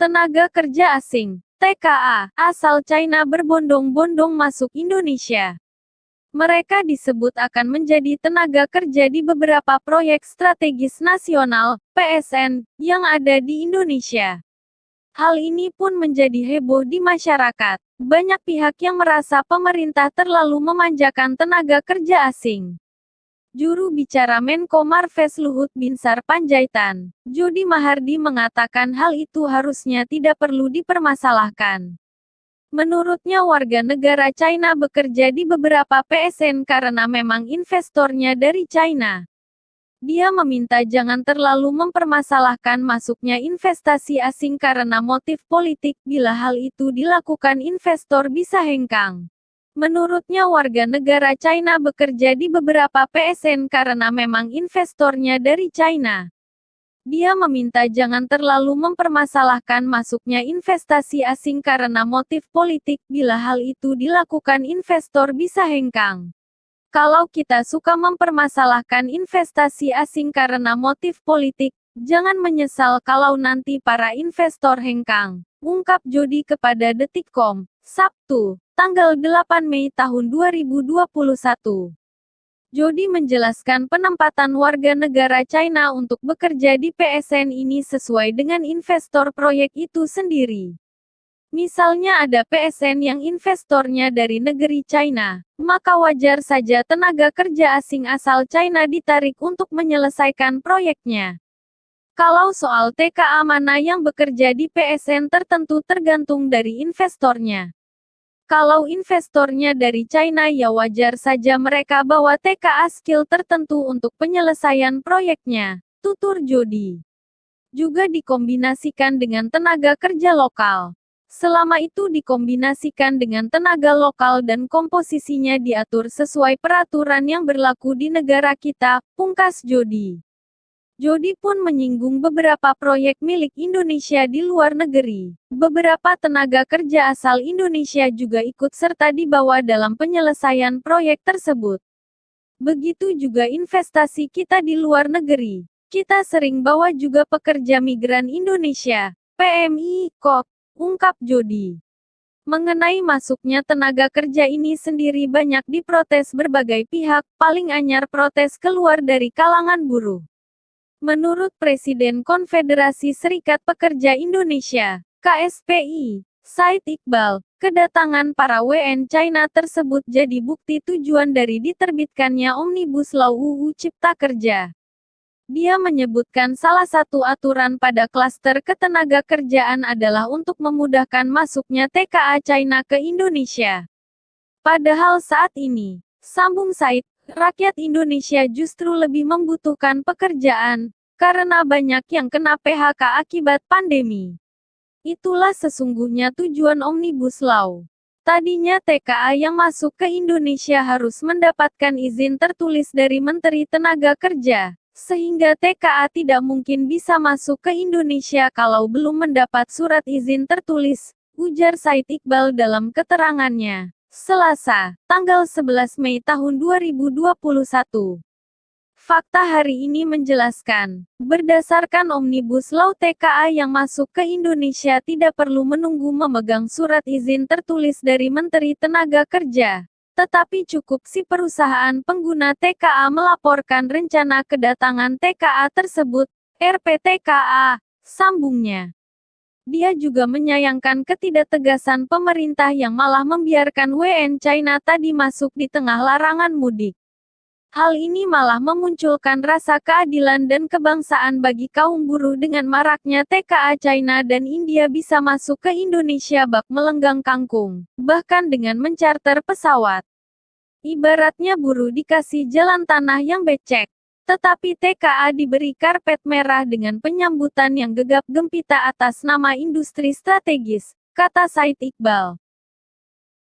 Tenaga kerja asing, TKA, asal China berbondong-bondong masuk Indonesia. Mereka disebut akan menjadi tenaga kerja di beberapa proyek strategis nasional, PSN, yang ada di Indonesia. Hal ini pun menjadi heboh di masyarakat. Banyak pihak yang merasa pemerintah terlalu memanjakan tenaga kerja asing. Juru bicara Menko Marves Luhut Binsar Panjaitan, Jody Mahardi mengatakan hal itu harusnya tidak perlu dipermasalahkan. Menurutnya warga negara China bekerja di beberapa PSN karena memang investornya dari China. Dia meminta jangan terlalu mempermasalahkan masuknya investasi asing karena motif politik, bila hal itu dilakukan investor bisa hengkang. Menurutnya warga negara China bekerja di beberapa PSN karena memang investornya dari China. Dia meminta jangan terlalu mempermasalahkan masuknya investasi asing karena motif politik, bila hal itu dilakukan investor bisa hengkang. Kalau kita suka mempermasalahkan investasi asing karena motif politik, jangan menyesal kalau nanti para investor hengkang, ungkap Jody kepada Detikcom, Sabtu, tanggal 8 Mei tahun 2021. Jody menjelaskan penempatan warga negara China untuk bekerja di PSN ini sesuai dengan investor proyek itu sendiri. Misalnya ada PSN yang investornya dari negeri China, maka wajar saja tenaga kerja asing asal China ditarik untuk menyelesaikan proyeknya. Kalau soal TKA mana yang bekerja di PSN tertentu tergantung dari investornya. Kalau investornya dari China ya wajar saja mereka bawa TKA skill tertentu untuk penyelesaian proyeknya, tutur Jody. Juga dikombinasikan dengan tenaga kerja lokal. Selama itu dikombinasikan dengan tenaga lokal dan komposisinya diatur sesuai peraturan yang berlaku di negara kita, pungkas Jody. Jody pun menyinggung beberapa proyek milik Indonesia di luar negeri. Beberapa tenaga kerja asal Indonesia juga ikut serta dibawa dalam penyelesaian proyek tersebut. Begitu juga investasi kita di luar negeri. Kita sering bawa juga pekerja migran Indonesia, PMI, KOP, ungkap Jody. Mengenai masuknya tenaga kerja ini sendiri banyak diprotes berbagai pihak, paling anyar protes keluar dari kalangan buruh. Menurut Presiden Konfederasi Serikat Pekerja Indonesia, KSPI, Said Iqbal, kedatangan para WN China tersebut jadi bukti tujuan dari diterbitkannya Omnibus Law UU Cipta Kerja. Dia menyebutkan salah satu aturan pada klaster ketenagakerjaan adalah untuk memudahkan masuknya TKA China ke Indonesia. Padahal saat ini, sambung Said, rakyat Indonesia justru lebih membutuhkan pekerjaan, karena banyak yang kena PHK akibat pandemi. Itulah sesungguhnya tujuan Omnibus Law. Tadinya TKA yang masuk ke Indonesia harus mendapatkan izin tertulis dari Menteri Tenaga Kerja. Sehingga TKA tidak mungkin bisa masuk ke Indonesia kalau belum mendapat surat izin tertulis, ujar Said Iqbal dalam keterangannya, Selasa, tanggal 11 Mei tahun 2021. Fakta hari ini menjelaskan, berdasarkan Omnibus Law TKA yang masuk ke Indonesia tidak perlu menunggu memegang surat izin tertulis dari Menteri Tenaga Kerja. Tetapi cukup si perusahaan pengguna TKA melaporkan rencana kedatangan TKA tersebut, RPTKA, sambungnya. Dia juga menyayangkan ketidaktegasan pemerintah yang malah membiarkan WN China tadi masuk di tengah larangan mudik. Hal ini malah memunculkan rasa keadilan dan kebangsaan bagi kaum buruh dengan maraknya TKA China dan India bisa masuk ke Indonesia bak melenggang kangkung, bahkan dengan mencarter pesawat. Ibaratnya buruh dikasih jalan tanah yang becek, tetapi TKA diberi karpet merah dengan penyambutan yang gegap gempita atas nama industri strategis, kata Said Iqbal.